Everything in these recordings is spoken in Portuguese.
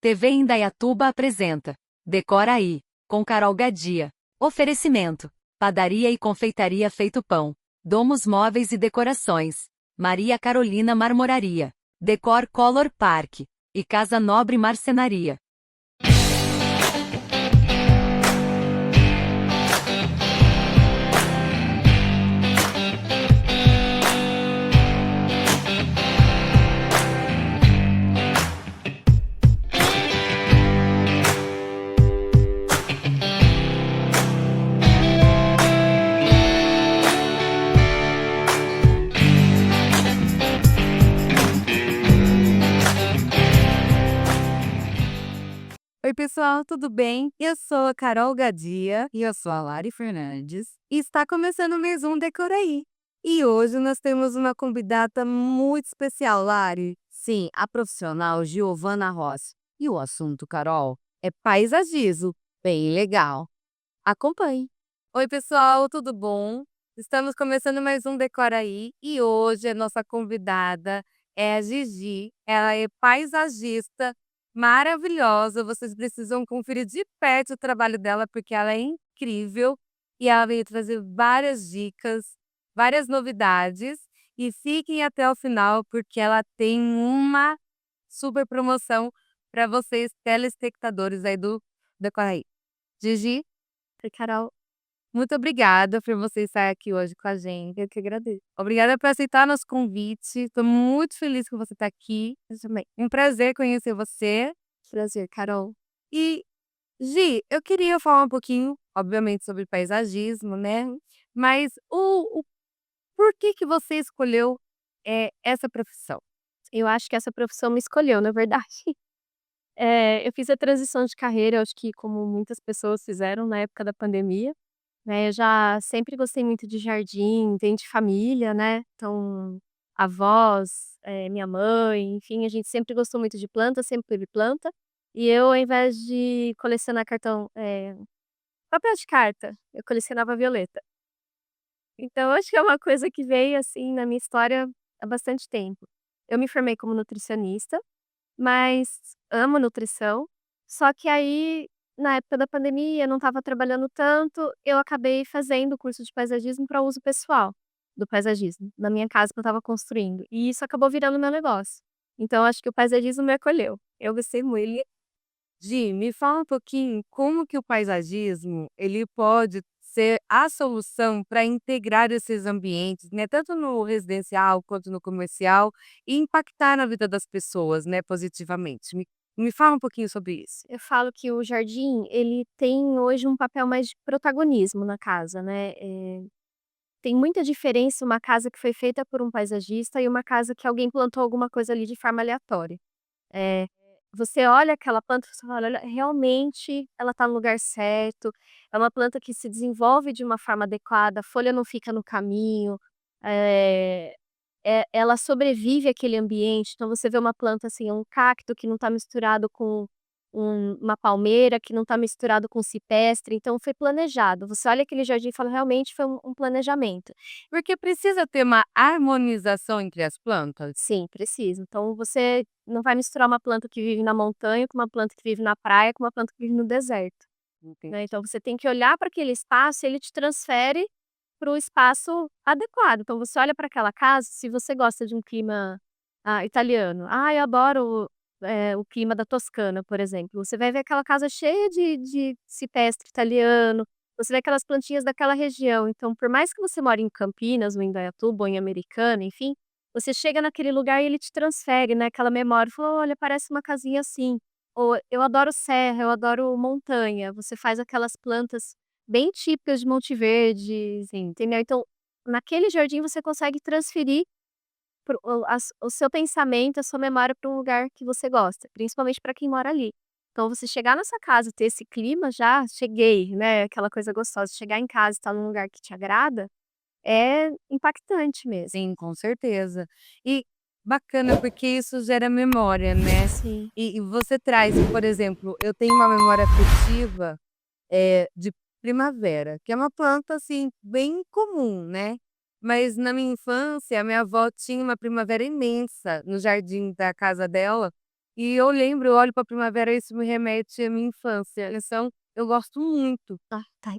TV Indaiatuba apresenta Decora Aí, com Carol Gadia. Oferecimento: Padaria e Confeitaria Feito Pão, Domos Móveis e Decorações, Maria Carolina Marmoraria, Decor Color Park e Casa Nobre Marcenaria. Oi, pessoal, tudo bem? Eu sou a Carol Gadia E eu sou a Lari Fernandes. e está começando mais um Decora Aí. E hoje nós temos uma convidada muito especial, Lari. Sim, a profissional Giovana Rossi. E o assunto, Carol, É paisagismo. bem legal. Acompanhe. Oi, pessoal, tudo bom? Estamos começando mais um Decora Aí e hoje a nossa convidada é a Gigi. Ela é paisagista maravilhosa. Vocês precisam conferir de perto o trabalho dela porque ela é incrível e ela veio trazer várias dicas, várias novidades. E fiquem até o final porque ela tem uma super promoção para vocês, telespectadores aí do Decora Aí. Gigi, Oi, Carol. muito obrigada por você estar aqui hoje com a gente. Eu que agradeço. Obrigada por aceitar nosso convite. Estou muito feliz que você está aqui. Eu também. Um prazer conhecer você. Prazer, Carol. E, Gi, eu queria falar um pouquinho, obviamente, sobre paisagismo, né? Mas o por que você escolheu essa profissão? Eu acho que essa profissão me escolheu, na verdade. Eu fiz a transição de carreira, acho que como muitas pessoas fizeram na época da pandemia, né? Eu já sempre gostei muito de jardim, vem de família, né? Então, avós, minha mãe, enfim, a gente sempre gostou muito de planta, sempre teve planta. E eu, ao invés de colecionar papel de carta, eu colecionava violeta. Então, acho que é uma coisa que veio, assim, na minha história há bastante tempo. Eu me formei como nutricionista, mas amo nutrição, só que aí, na época da pandemia, eu não estava trabalhando tanto, eu acabei fazendo o curso de paisagismo para uso pessoal do paisagismo, na minha casa que eu estava construindo, e isso acabou virando meu negócio. Então, acho que o paisagismo me acolheu. Eu gostei muito. Gi, me fala um pouquinho como que o paisagismo ele pode ser a solução para integrar esses ambientes, né, tanto no residencial quanto no comercial, e impactar na vida das pessoas, né, positivamente. Me fala um pouquinho sobre isso. Eu falo que o jardim, ele tem hoje um papel mais de protagonismo na casa, né, tem muita diferença uma casa que foi feita por um paisagista e uma casa que alguém plantou alguma coisa ali de forma aleatória. Eh, Você olha aquela planta e você fala: "Olha, realmente ela está no lugar certo, é uma planta que se desenvolve de uma forma adequada, a folha não fica no caminho, eh, ela sobrevive àquele ambiente". Então você vê uma planta, assim, um cacto que não está misturado com uma palmeira, que não está misturado com cipestre, então foi planejado. Você olha aquele jardim e fala: "Realmente foi um planejamento". Porque precisa ter uma harmonização entre as plantas? Sim, precisa. Então você não vai misturar uma planta que vive na montanha com uma planta que vive na praia com uma planta que vive no deserto, né. Então você tem que olhar para aquele espaço e ele te transfere para o espaço adequado. Então você olha para aquela casa, se você gosta de um clima, italiano, eu adoro, o clima da Toscana, por exemplo, você vai ver aquela casa cheia de cipestre italiano, você vê aquelas plantinhas daquela região. Então por mais que você more em Campinas ou em Indaiatuba ou em Americana, enfim, você chega naquele lugar e ele te transfere, né, aquela memória, fala: "Olha, parece uma casinha assim". Ou eu adoro serra, eu adoro montanha, você faz aquelas plantas bem típicas de Monte Verde, assim, entendeu. Então, naquele jardim você consegue transferir o seu pensamento, a sua memória para um lugar que você gosta, principalmente para quem mora ali. Então você chegar nessa casa e ter esse clima já, cheguei, né, aquela coisa gostosa, chegar em casa e estar num lugar que te agrada, é impactante mesmo. Sim, com certeza. E bacana, porque isso gera memória, né. Sim. E você traz, por exemplo, eu tenho uma memória afetiva, de primavera, que é uma planta, assim, bem comum, né. Mas na minha infância, a minha avó tinha uma primavera imensa no jardim da casa dela, E eu lembro, eu olho pra primavera e isso me remete à minha infância. Então, eu gosto muito. Ah, tá.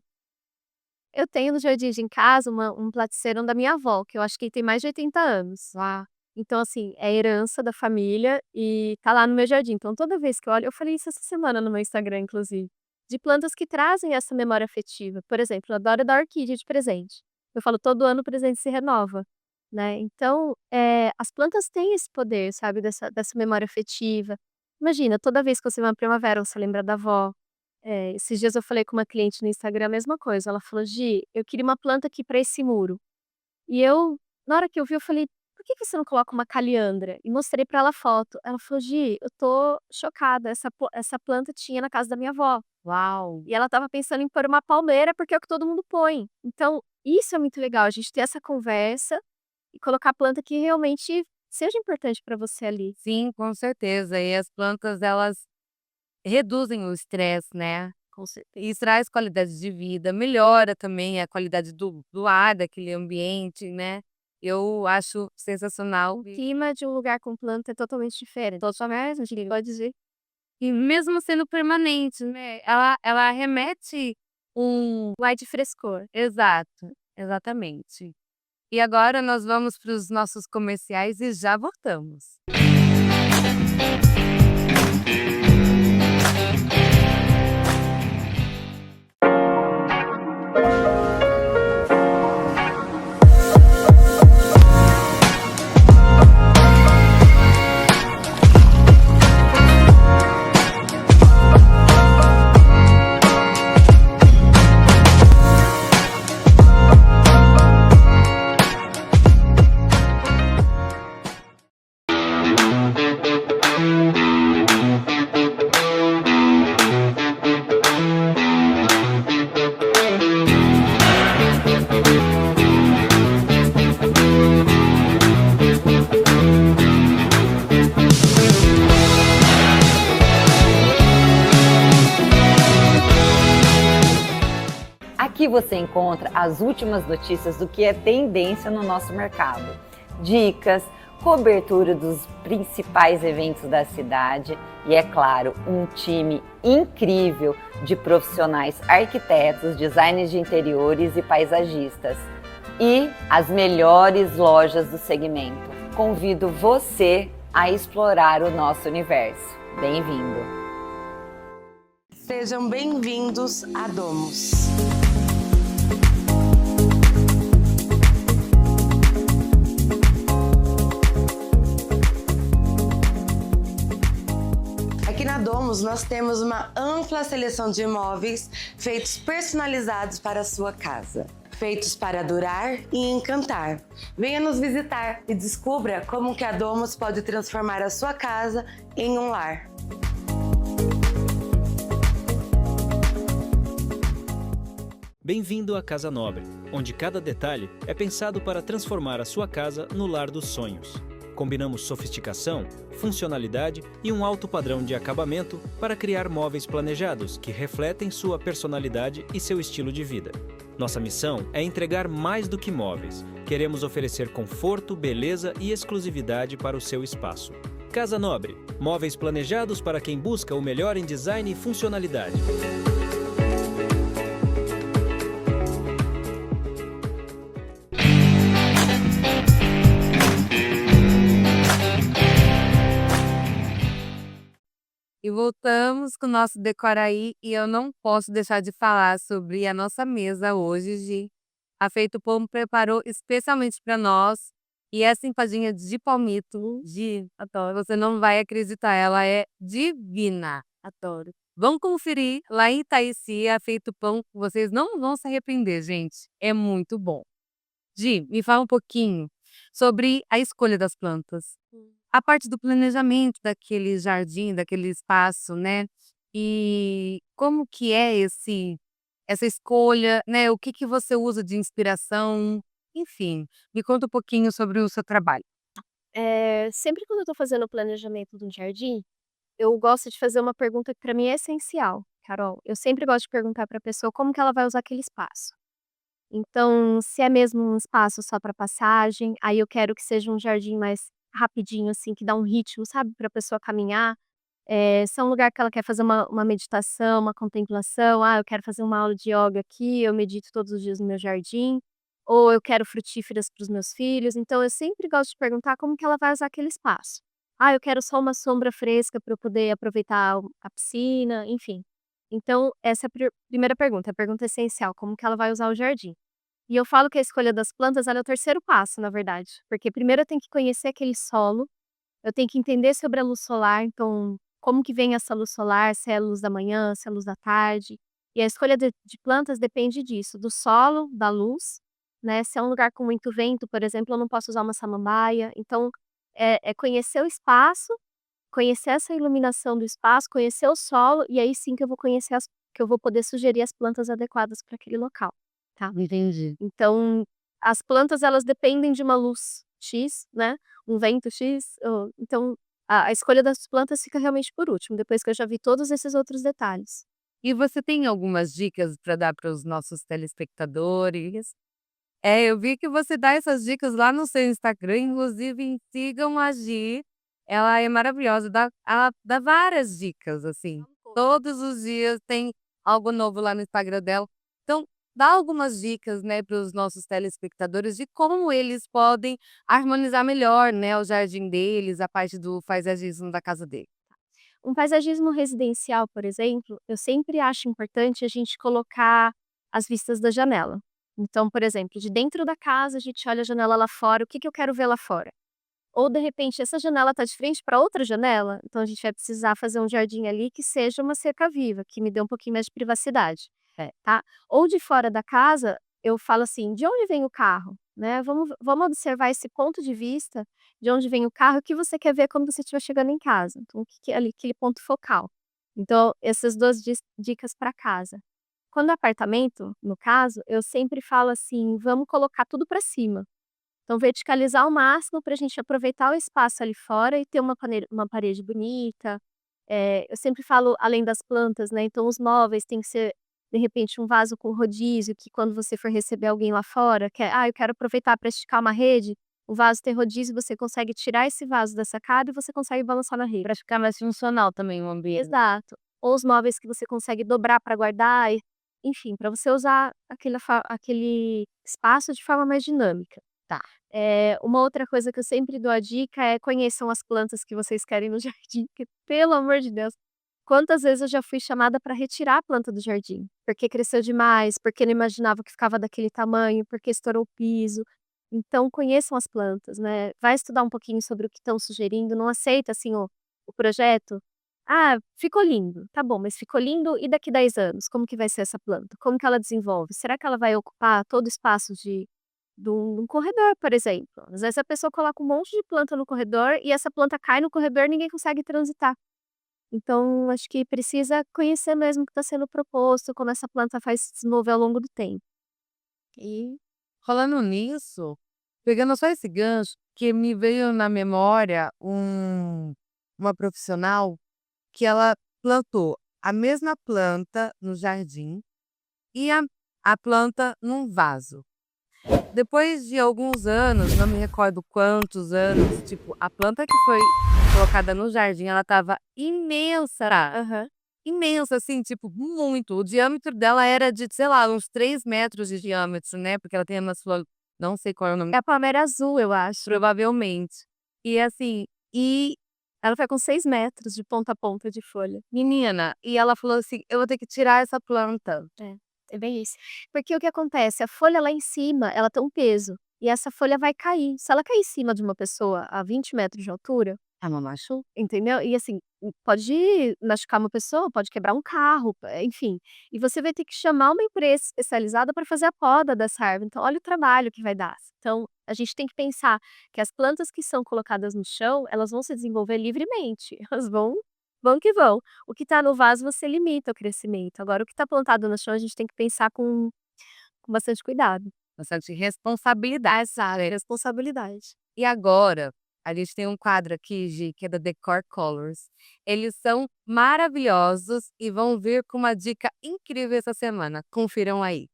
Eu tenho no jardim de em casa um platycerum da minha avó, que eu acho que ele tem mais de 80 anos. Lá. Então, assim, é herança da família e tá lá no meu jardim. Então, toda vez que eu olho, eu falei isso essa semana no meu Instagram, inclusive, de plantas que trazem essa memória afetiva. Por exemplo, eu adoro dar orquídea de presente. Eu falo, todo ano o presente se renova, né? Então, as plantas têm esse poder, sabe, dessa memória afetiva. Imagina, toda vez que você vê uma primavera, você lembra da avó. Esses dias eu falei com uma cliente no Instagram a mesma coisa. Ela falou, Gi, eu queria uma planta aqui para esse muro. E eu, na hora que eu vi, eu falei: "Por que que você não coloca uma caliandra?" E mostrei pra ela a foto. Ela falou: "Gi, eu tô chocada, essa planta tinha na casa da minha avó". Uau! E ela estava pensando em pôr uma palmeira, porque é o que todo mundo põe. Então, isso é muito legal, a gente ter essa conversa e colocar a planta que realmente seja importante pra você ali. Sim, com certeza. E as plantas, elas reduzem o estresse, né? Com certeza. E traz qualidade de vida, melhora também a qualidade do ar daquele ambiente, né? Eu acho sensacional. O clima de um lugar com planta é totalmente diferente. Totalmente, pode dizer. E mesmo sendo permanente, né? Ela remete um. Um ar de frescor. Exato, exatamente. E agora nós vamos para os nossos comerciais e já voltamos. Aqui você encontra as últimas notícias do que é tendência no nosso mercado. Dicas, cobertura dos principais eventos da cidade e, é claro, um time incrível de profissionais arquitetos, designers de interiores e paisagistas. E as melhores lojas do segmento. Convido você a explorar o nosso universo. Bem-vindo! Sejam bem-vindos a Domus. Aqui na Domus nós temos uma ampla seleção de imóveis feitos personalizados para a sua casa. Feitos para durar e encantar. Venha nos visitar e descubra como que a Domus pode transformar a sua casa em um lar. Bem-vindo à Casa Nobre, onde cada detalhe é pensado para transformar a sua casa no lar dos sonhos. Combinamos sofisticação, funcionalidade e um alto padrão de acabamento para criar móveis planejados que refletem sua personalidade e seu estilo de vida. Nossa missão é entregar mais do que móveis. Queremos oferecer conforto, beleza e exclusividade para o seu espaço. Casa Nobre, móveis planejados para quem busca o melhor em design e funcionalidade. E voltamos com o nosso Decoraí e eu não posso deixar de falar sobre a nossa mesa hoje, Gi. A Feito Pão preparou especialmente para nós e essa empadinha de palmito, Gi, adoro. Você não vai acreditar, ela é divina. Adoro. Vão conferir lá em Itaici a Feito Pão, vocês não vão se arrepender, gente. É muito bom. Gi, me fala um pouquinho sobre a escolha das plantas. A parte do planejamento daquele jardim, daquele espaço, né? E como que é essa escolha, né? O que que você usa de inspiração? Enfim, me conta um pouquinho sobre o seu trabalho. Sempre quando eu tô fazendo o planejamento de um jardim, eu gosto de fazer uma pergunta que para mim é essencial, Carol. Eu sempre gosto de perguntar para a pessoa como que ela vai usar aquele espaço. Então, se é mesmo um espaço só para passagem, aí eu quero que seja um jardim mais rapidinho, assim, que dá um ritmo, sabe, para a pessoa caminhar. se é um lugar que ela quer fazer uma meditação, uma contemplação, eu quero fazer uma aula de ioga aqui, eu medito todos os dias no meu jardim, ou eu quero frutíferas para os meus filhos, então eu sempre gosto de perguntar como que ela vai usar aquele espaço. Eu quero só uma sombra fresca para eu poder aproveitar a piscina, enfim. Então essa é a primeira pergunta, a pergunta essencial, como que ela vai usar o jardim. E eu falo que a escolha das plantas, ela é o terceiro passo, na verdade, porque primeiro eu tenho que conhecer aquele solo, eu tenho que entender sobre a luz solar, então como que vem essa luz solar, se é a luz da manhã, se é a luz da tarde. E a escolha de plantas depende disso, do solo, da luz, né? Se é um lugar com muito vento, por exemplo, eu não posso usar uma samambaia. Então, é conhecer o espaço, conhecer essa iluminação do espaço, conhecer o solo, e aí sim que eu vou conhecer que eu vou poder sugerir as plantas adequadas para aquele local, tá? Entendi. Então, as plantas elas dependem de uma luz X, né, um vento X, então a escolha das plantas fica realmente por último, depois que eu já vi todos esses outros detalhes. E você tem algumas dicas para dar para os nossos telespectadores? Eu vi que você dá essas dicas lá no seu Instagram, inclusive sigam a Gi, ela é maravilhosa, ela dá várias dicas, assim, todos os dias tem algo novo lá no Instagram dela. Então, dá algumas dicas, né, para os nossos telespectadores de como eles podem harmonizar melhor, né, o jardim deles, a parte do paisagismo da casa dele. Um paisagismo residencial, por exemplo, eu sempre acho importante a gente colocar as vistas da janela. Então, por exemplo, de dentro da casa a gente olha a janela lá fora, o que que eu quero ver lá fora? Ou de repente essa janela está de frente para outra janela, então a gente vai precisar fazer um jardim ali que seja uma cerca viva, que me dê um pouquinho mais de privacidade, tá? Ou de fora da casa, eu falo assim: "De onde vem o carro?", né, vamos observar esse ponto de vista, de onde vem o carro, o que você quer ver quando você estiver chegando em casa, então o que que é ali aquele ponto focal. Então essas 2 dicas para casa. Quando é apartamento, no caso, eu sempre falo assim: "Vamos colocar tudo para cima". Então verticalizar ao máximo para a gente aproveitar o espaço ali fora e ter uma parede bonita. Eu sempre falo além das plantas, né, então os móveis tem que ser, de repente, um vaso com rodízio, que quando você for receber alguém lá fora, eu quero aproveitar para esticar uma rede", o vaso tem rodízio, você consegue tirar esse vaso da sacada e você consegue balançar na rede. Para ficar mais funcional também o ambiente. Exato. Ou os móveis que você consegue dobrar para guardar, enfim, para você usar aquele espaço de forma mais dinâmica. Tá. Uma outra coisa que eu sempre dou a dica é conheçam as plantas que vocês querem no jardim, porque pelo amor de Deus, quantas vezes eu já fui chamada para retirar a planta do jardim, porque cresceu demais, porque não imaginava que ficava daquele tamanho, porque estourou o piso. Então conheçam as plantas, né, vai estudar um pouquinho sobre o que estão sugerindo, não aceita assim o projeto. "Ah, ficou lindo", tá bom, mas ficou lindo e daqui 10 anos, como que vai ser essa planta? Como que ela desenvolve? Será que ela vai ocupar todo o espaço de um corredor, por exemplo? Às vezes a pessoa coloca um monte de planta no corredor e essa planta cai no corredor e ninguém consegue transitar. Então acho que precisa conhecer mesmo o que está sendo proposto, como essa planta vai se desenvolver ao longo do tempo. E falando nisso, pegando só esse gancho, que me veio na memória uma profissional que ela plantou a mesma planta no jardim e a planta num vaso. Depois de alguns anos, não me recordo quantos anos, tipo, a planta que foi colocada no jardim, ela estava imensa, Aham. imensa, assim, tipo, muito. O diâmetro dela era de, sei lá, uns 3 metros de diâmetro, né? Porque ela tem umas flores, não sei qual é o nome, É a palmeira azul, eu acho. provavelmente. E assim, e Ela foi com 6 metros de ponta a ponta de folha. menina, e ela falou assim: eu vou ter que tirar essa planta. É bem isso. Porque o que acontece, a folha lá em cima, ela tem um peso, e essa folha vai cair. Se ela cair em cima de uma pessoa a 20 metros de altura, Ela machuca. entendeu? E assim, pode machucar uma pessoa, pode quebrar um carro, enfim. E você vai ter que chamar uma empresa especializada para fazer a poda dessa árvore. Então, olha o trabalho que vai dar. Então, a gente tem que pensar que as plantas que são colocadas no chão, elas vão se desenvolver livremente. Elas vão que vão. O que está no vaso, você limita o crescimento. Agora, o que está plantado no chão, a gente tem que pensar com bastante cuidado. Bastante responsabilidade. Essa responsabilidade. E agora, a gente tem um quadro aqui, Gi, que é da Decor Colors. Eles são maravilhosos e vão vir com uma dica incrível essa semana. Confiram aí.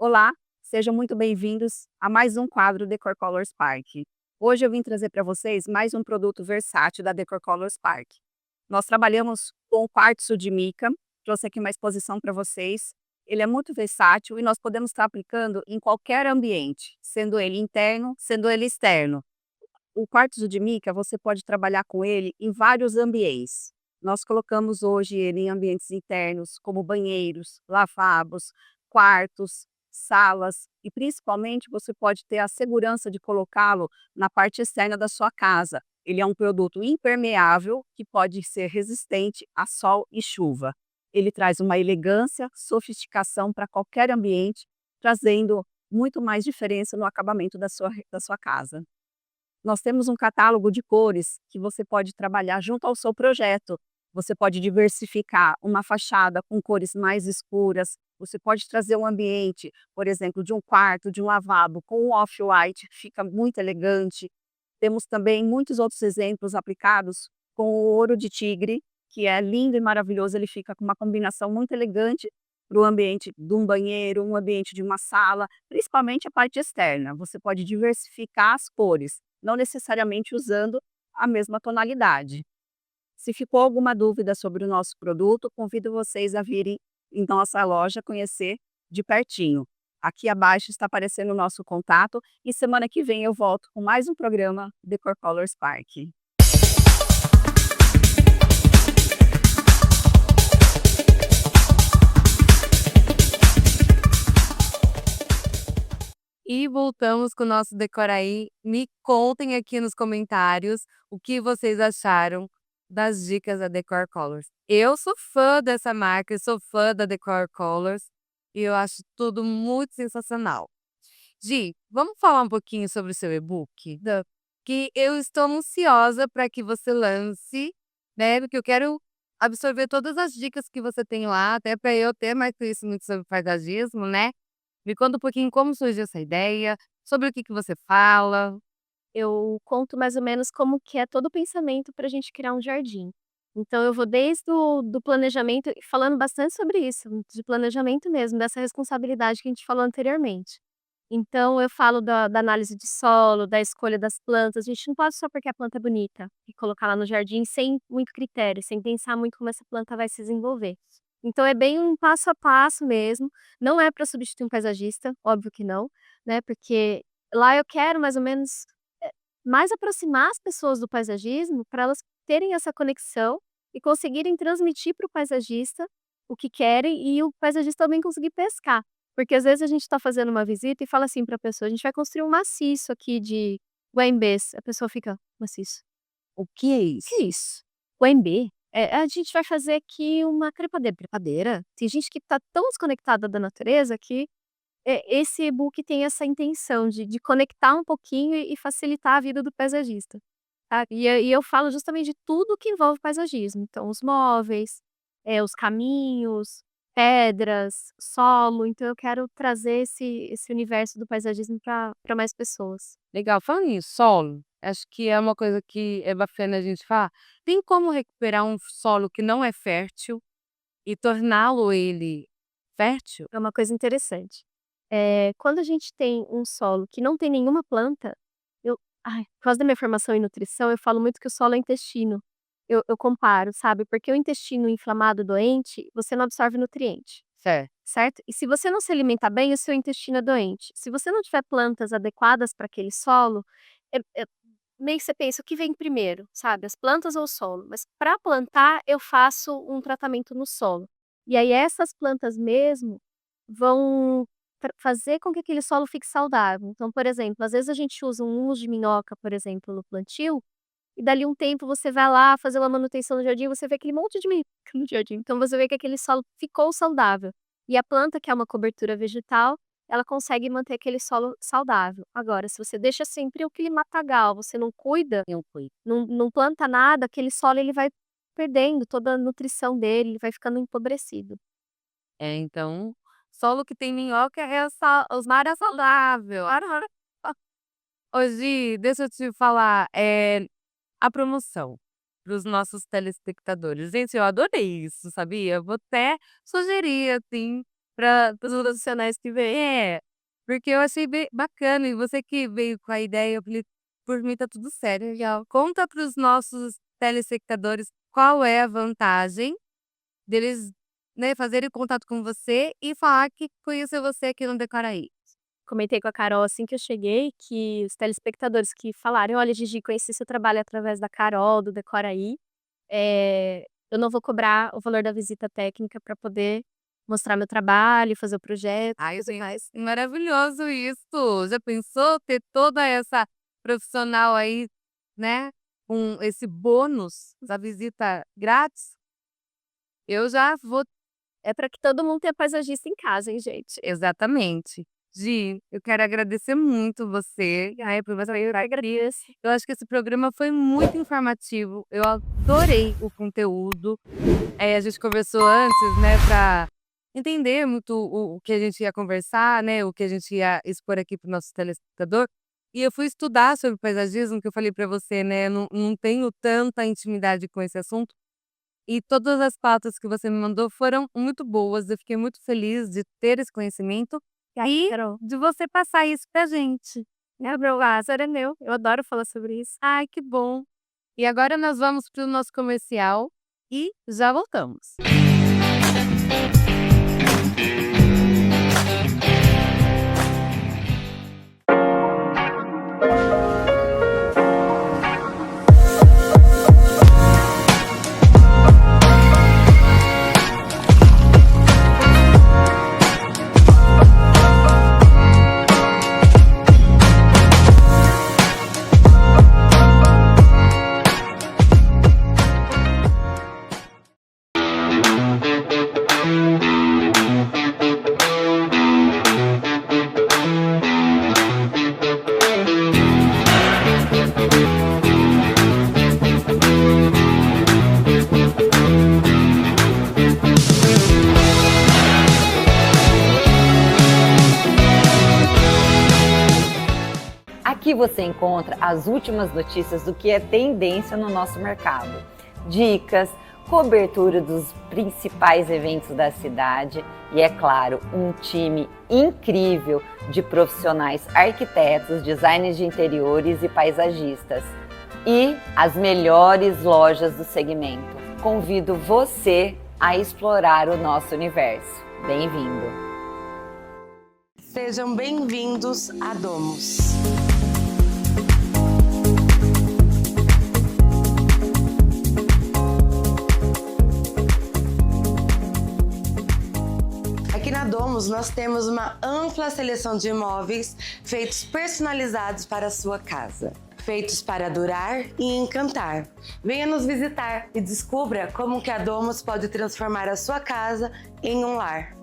Olá, sejam muito bem-vindos a mais um quadro Decor Colors Park. Hoje eu vim trazer para vocês mais um produto versátil da Decor Colors Park. Nós trabalhamos com o quartzo de mica, trouxe aqui uma exposição para vocês. Ele é muito versátil e nós podemos estar aplicando em qualquer ambiente, sendo ele interno, sendo ele externo. O quartzo de mica, você pode trabalhar com ele em vários ambientes. Nós colocamos hoje ele em ambientes internos, como banheiros, lavabos, quartos, salas, e principalmente você pode ter a segurança de colocá-lo na parte externa da sua casa. Ele é um produto impermeável que pode ser resistente a sol e chuva. Ele traz uma elegância, sofisticação para qualquer ambiente, trazendo muito mais diferença no acabamento da sua casa. Nós temos um catálogo de cores que você pode trabalhar junto ao seu projeto. Você pode diversificar uma fachada com cores mais escuras. Você pode trazer um ambiente, por exemplo, de um quarto, de um lavabo, com um off-white, fica muito elegante. Temos também muitos outros exemplos aplicados com o ouro de tigre, que é lindo e maravilhoso. Ele fica com uma combinação muito elegante para o ambiente de um banheiro, um ambiente de uma sala, principalmente a parte externa. Você pode diversificar as cores, não necessariamente usando a mesma tonalidade. Se ficou alguma dúvida sobre o nosso produto, convido vocês a virem em nossa loja conhecer de pertinho. Aqui abaixo está aparecendo o nosso contato e semana que vem eu volto com mais um programa Decor Colors Park. E voltamos com o nosso Decoraí. Me contem aqui nos comentários o que vocês acharam das dicas da Decor Colors. Eu sou fã dessa marca, eu sou fã da Decor Colors e eu acho tudo muito sensacional. Gi, vamos falar um pouquinho sobre o seu e-book? Que eu estou ansiosa para que você lance, né? Porque eu quero absorver todas as dicas que você tem lá, até para eu ter mais conhecimento sobre paisagismo, né? Me conta um pouquinho como surgiu essa ideia, sobre o que você fala. Eu conto mais ou menos como que é todo o pensamento para a gente criar um jardim. Então eu vou desde o do planejamento e falando bastante sobre isso, de planejamento mesmo, dessa responsabilidade que a gente falou anteriormente. Então eu falo da análise de solo, da escolha das plantas. A gente não pode só porque a planta é bonita e colocar lá no jardim sem muito critério, sem pensar muito como essa planta vai se desenvolver. Então é bem um passo a passo mesmo. Não é para substituir um paisagista, óbvio que não, né? Porque lá eu quero mais ou menos mais aproximar as pessoas do paisagismo para elas terem essa conexão e conseguirem transmitir para o paisagista o que querem e o paisagista também conseguir pescar. Porque às vezes a gente está fazendo uma visita e fala assim para a pessoa: a gente vai construir um maciço aqui de Guaimbês. A pessoa fica: maciço? O que é O isso? que é isso? Guaimbê? A gente vai fazer aqui uma trepadeira. Trepadeira? Tem gente que está tão desconectada da natureza que esse e-book tem essa intenção de conectar um pouquinho e facilitar a vida do paisagista, tá. E eu falo justamente de tudo que envolve paisagismo, então os móveis, os caminhos, pedras, solo, então eu quero trazer esse universo do paisagismo para mais pessoas. Legal, falando em solo, acho que é uma coisa que é bacana a gente falar. Tem como recuperar um solo que não é fértil e torná-lo ele fértil? É uma coisa interessante. Quando a gente tem um solo que não tem nenhuma planta, por causa da minha formação em nutrição, eu falo muito que o solo é intestino. Eu comparo, sabe, porque o intestino inflamado, doente, você não absorve nutriente, Certo. certo? E se você não se alimentar bem, o seu intestino é doente. Se você não tiver plantas adequadas para aquele solo, meio que você pensa: o que vem primeiro, sabe, as plantas ou o solo? Mas para plantar, eu faço um tratamento no solo. E aí essas plantas mesmo vão fazer com que aquele solo fique saudável. Então, por exemplo, às vezes a gente usa um humus de minhoca, por exemplo, no plantio, e dali um tempo você vai lá fazer uma manutenção no jardim, você vê aquele monte de minhoca no jardim. Então você vê que aquele solo ficou saudável. E a planta, que é uma cobertura vegetal, ela consegue manter aquele solo saudável. Agora, se você deixa sempre o clima matagal, você não cuida, não planta nada, aquele solo ele vai perdendo toda a nutrição dele, ele vai ficando empobrecido. Então, solo que tem minhoca é os mares saudável. Ô Gi, deixa eu te falar, a promoção para os nossos telespectadores. Gente, eu adorei isso, sabia? Vou até sugerir, assim, para Os profissionais que veem. é, porque eu achei bem bacana, e você que veio com a ideia, eu falei: "Por mim tá tudo certo". Legal. Conta para os nossos telespectadores qual é a vantagem deles, né, fazerem contato com você e falar que conheceu você aqui no Decora Aí. Comentei com a Carol assim que eu cheguei, que os telespectadores que falaram: "Olha, Gigi, conheci seu trabalho através da Carol, do Decora Aí. Eu não vou cobrar o valor da visita técnica para poder mostrar meu trabalho, fazer o projeto, Ai, tudo gente, mais". maravilhoso isso. Já pensou ter toda essa profissional aí, né, com esse bônus da visita grátis? Eu já vou É para que todo mundo tenha paisagista em casa, hein, gente. exatamente. Gi, eu quero agradecer muito você, ai, por você. Eu que agradeço. Eu acho que esse programa foi muito informativo. Eu adorei o conteúdo. A gente conversou antes, né, para entender muito o que a gente ia conversar, né, o que a gente ia expor aqui para o nosso telespectador. E eu fui estudar sobre paisagismo, que eu falei para você, né, eu não tenho tanta intimidade com esse assunto. E todas as pautas que você me mandou foram muito boas. Eu fiquei muito feliz de ter esse conhecimento e Carol, de você passar isso pra gente. o azar é meu. Eu adoro falar sobre isso. Ai, que bom. E agora nós vamos para o nosso comercial e já voltamos. Aqui você encontra as últimas notícias do que é tendência no nosso mercado. Dicas, cobertura dos principais eventos da cidade e, é claro, um time incrível de profissionais arquitetos, designers de interiores e paisagistas. E as melhores lojas do segmento. Convido você a explorar o nosso universo. Bem-vindo! Sejam bem-vindos a Domus. Aqui na Domus nós temos uma ampla seleção de imóveis feitos personalizados para a sua casa. Feitos para durar e encantar. Venha nos visitar e descubra como que a Domus pode transformar a sua casa em um lar.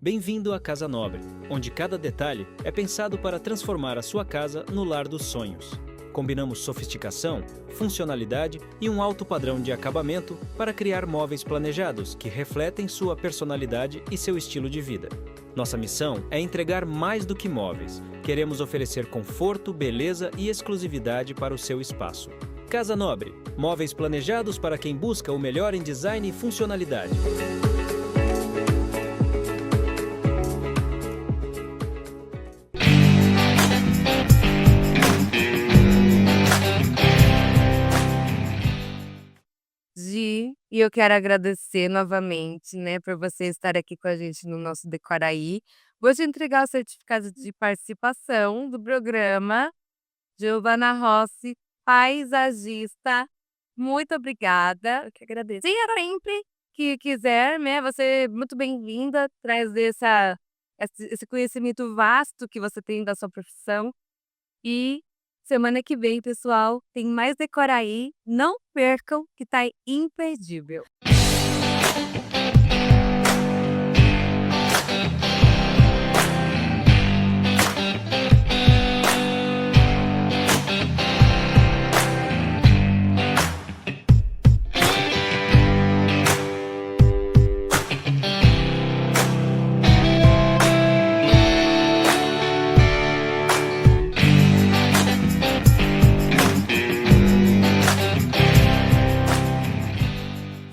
Bem-vindo à Casa Nobre, onde cada detalhe é pensado para transformar a sua casa no lar dos sonhos. Combinamos sofisticação, funcionalidade e um alto padrão de acabamento para criar móveis planejados que refletem sua personalidade e seu estilo de vida. Nossa missão é entregar mais do que móveis. Queremos oferecer conforto, beleza e exclusividade para o seu espaço. Casa Nobre, móveis planejados para quem busca o melhor em design e funcionalidade. Gi, e eu quero agradecer novamente, né, por você estar aqui com a gente no nosso Decora Aí. Vou te entregar o certificado de participação do programa. Giovana Rossi, paisagista, muito obrigada. Eu que agradeço. Sempre que quiser, né, você é muito bem-vinda, trazer esse conhecimento vasto que você tem da sua profissão. E semana que vem, pessoal, tem mais Decora Aí. Não percam, que tá imperdível.